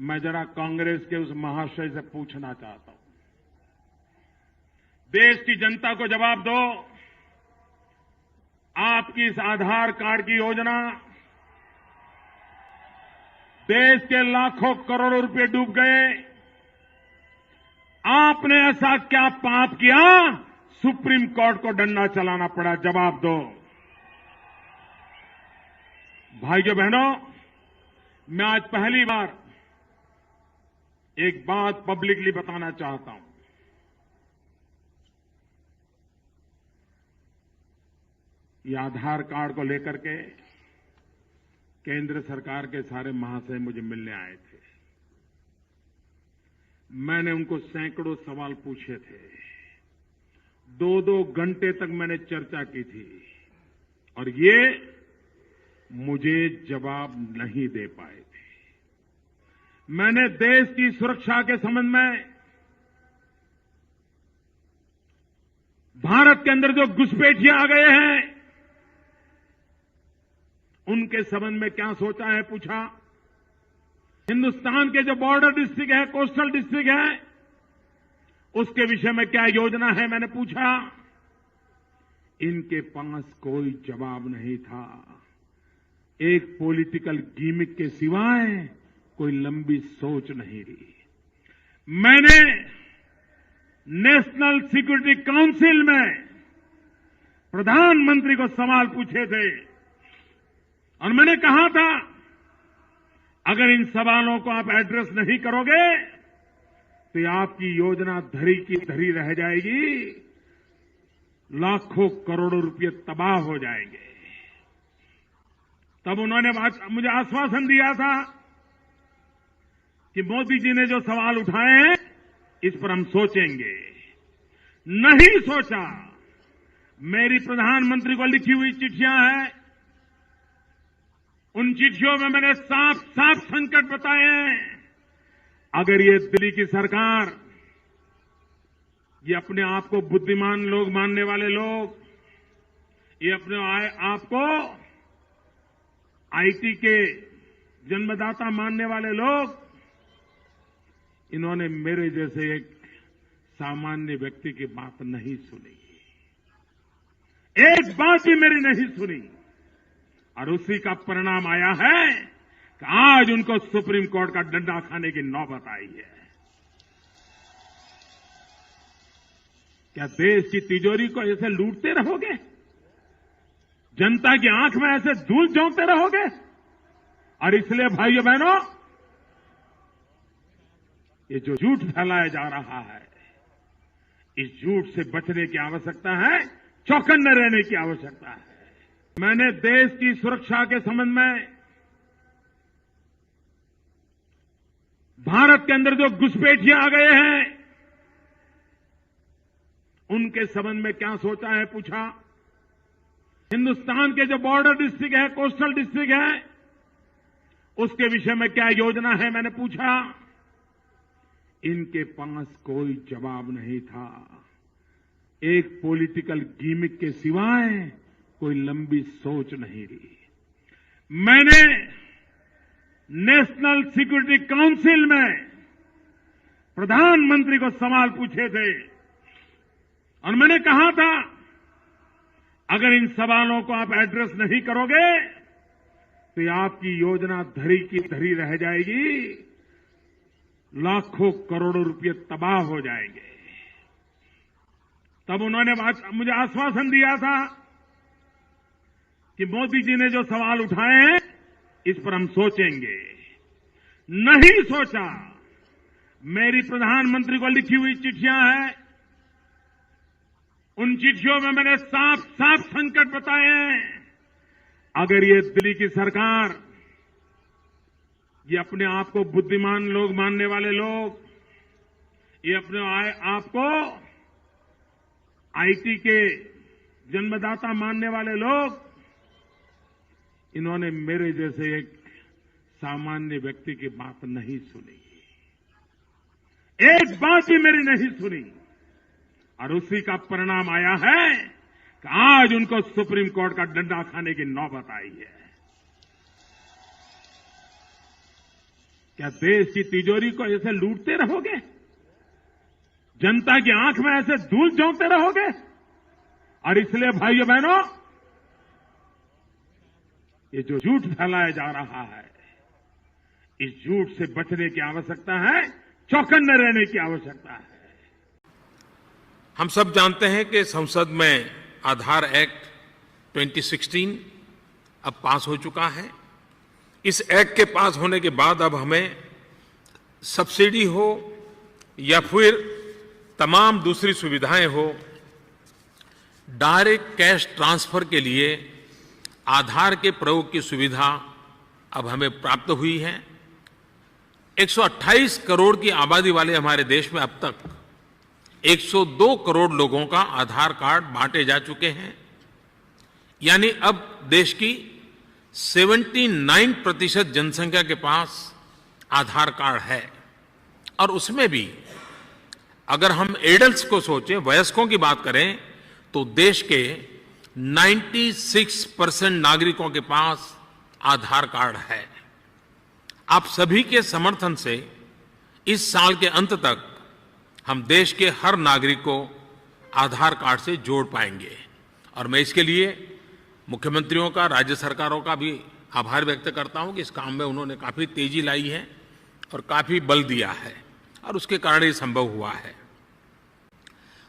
मैं जरा कांग्रेस के उस महाशय से पूछना चाहता हूं, देश की जनता को जवाब दो। आपकी इस आधार कार्ड की योजना देश के लाखों करोड़ों रुपए डूब गए। आपने ऐसा क्या पाप किया, सुप्रीम कोर्ट को डंडा चलाना पड़ा? जवाब दो। भाइयों बहनों, मैं आज पहली बार एक बात पब्लिकली बताना चाहता हूं। ये आधार कार्ड को लेकर के केंद्र सरकार के सारे महाशय मुझे मिलने आए थे। मैंने उनको सैकड़ों सवाल पूछे थे, 2-2 घंटे तक मैंने चर्चा की थी और ये मुझे जवाब नहीं दे पाए थे। मैंने देश की सुरक्षा के संबंध में, भारत के अंदर जो घुसपैठिए आ गए हैं उनके संबंध में क्या सोचा है, पूछा। हिंदुस्तान के जो बॉर्डर डिस्ट्रिक्ट है, कोस्टल डिस्ट्रिक्ट है, उसके विषय में क्या योजना है, मैंने पूछा। इनके पास कोई जवाब नहीं था। एक पॉलिटिकल गिमिक के सिवाय कोई लंबी सोच नहीं रही। मैंने नेशनल सिक्योरिटी काउंसिल में प्रधानमंत्री को सवाल पूछे थे और मैंने कहा था, अगर इन सवालों को आप एड्रेस नहीं करोगे तो आपकी योजना धरी की धरी रह जाएगी, लाखों करोड़ों रुपए तबाह हो जाएंगे। तब उन्होंने मुझे आश्वासन दिया था कि मोदी जी ने जो सवाल उठाए हैं इस पर हम सोचेंगे। नहीं सोचा। मेरी प्रधानमंत्री को लिखी हुई चिट्ठियां हैं, उन चिट्ठियों में मैंने साफ साफ संकट बताए हैं। अगर ये दिल्ली की सरकार, ये अपने आप को बुद्धिमान लोग मानने वाले लोग, ये अपने आप को आईटी के जन्मदाता मानने वाले लोग, इन्होंने मेरे जैसे एक सामान्य व्यक्ति की बात नहीं सुनी, एक बात भी मेरी नहीं सुनी और उसी का परिणाम आया है कि आज उनको सुप्रीम कोर्ट का डंडा खाने की नौबत आई है। क्या देश की तिजोरी को ऐसे लूटते रहोगे? जनता की आंख में ऐसे धूल झोंकते रहोगे? और इसलिए भाइयों बहनों, ये जो झूठ फैलाया जा रहा है, इस झूठ से बचने की आवश्यकता है, चौकन्ने रहने की आवश्यकता है। मैंने देश की सुरक्षा के संबंध में, भारत के अंदर जो घुसपैठिए आ गए हैं उनके संबंध में क्या सोचा है, पूछा। हिंदुस्तान के जो बॉर्डर डिस्ट्रिक्ट है, कोस्टल डिस्ट्रिक्ट है, उसके विषय में क्या योजना है, मैंने पूछा। इनके पास कोई जवाब नहीं था। एक पॉलिटिकल गिमिक के सिवाय कोई लंबी सोच नहीं रही। मैंने नेशनल सिक्योरिटी काउंसिल में प्रधानमंत्री को सवाल पूछे थे और मैंने कहा था, अगर इन सवालों को आप एड्रेस नहीं करोगे तो आपकी योजना धरी की धरी रह जाएगी, लाखों करोड़ों रुपए तबाह हो जाएंगे। तब उन्होंने मुझे आश्वासन दिया था कि मोदी जी ने जो सवाल उठाए हैं इस पर हम सोचेंगे। नहीं सोचा। मेरी प्रधानमंत्री को लिखी हुई चिट्ठियां हैं, उन चिट्ठियों में मैंने साफ साफ संकट बताए हैं। अगर ये दिल्ली की सरकार, ये अपने आप को बुद्धिमान लोग मानने वाले लोग, ये अपने आप को आईटी के जन्मदाता मानने वाले लोग, इन्होंने मेरे जैसे एक सामान्य व्यक्ति की बात नहीं सुनी, एक बात भी मेरी नहीं सुनी और उसी का परिणाम आया है कि आज उनको सुप्रीम कोर्ट का डंडा खाने की नौबत आई है। क्या देश की तिजोरी को ऐसे लूटते रहोगे? जनता की आंख में ऐसे धूल झोंकते रहोगे? और इसलिए भाइयों बहनों, ये जो झूठ फैलाया जा रहा है, इस झूठ से बचने की आवश्यकता है, चौकन्ने रहने की आवश्यकता है। हम सब जानते हैं कि संसद में आधार एक्ट 2016 अब पास हो चुका है। इस एक्ट के पास होने के बाद अब हमें सब्सिडी हो या फिर तमाम दूसरी सुविधाएं हो, डायरेक्ट कैश ट्रांसफर के लिए आधार के प्रयोग की सुविधा अब हमें प्राप्त हुई है। 128 करोड़ की आबादी वाले हमारे देश में अब तक 102 करोड़ लोगों का आधार कार्ड बांटे जा चुके हैं। यानी अब देश की 79% जनसंख्या के पास आधार कार्ड है। और उसमें भी अगर हम एडल्ट्स को सोचें, वयस्कों की बात करें, तो देश के 96% नागरिकों के पास आधार कार्ड है। आप सभी के समर्थन से इस साल के अंत तक हम देश के हर नागरिक को आधार कार्ड से जोड़ पाएंगे। और मैं इसके लिए मुख्यमंत्रियों का, राज्य सरकारों का भी आभार व्यक्त करता हूं कि इस काम में उन्होंने काफी तेजी लाई है और काफी बल दिया है, और उसके कारण ये संभव हुआ है।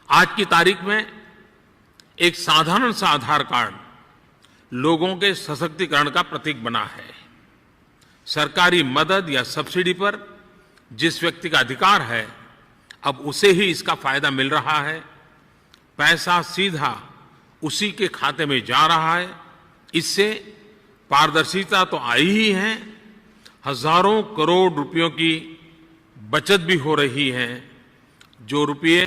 आज की तारीख में एक साधारण सा आधार कार्ड लोगों के सशक्तिकरण का प्रतीक बना है। सरकारी मदद या सब्सिडी पर जिस व्यक्ति का अधिकार है, अब उसे ही इसका फायदा मिल रहा है। पैसा सीधा उसी के खाते में जा रहा है। इससे पारदर्शिता तो आई ही है, हजारों करोड़ रुपयों की बचत भी हो रही है। जो रुपये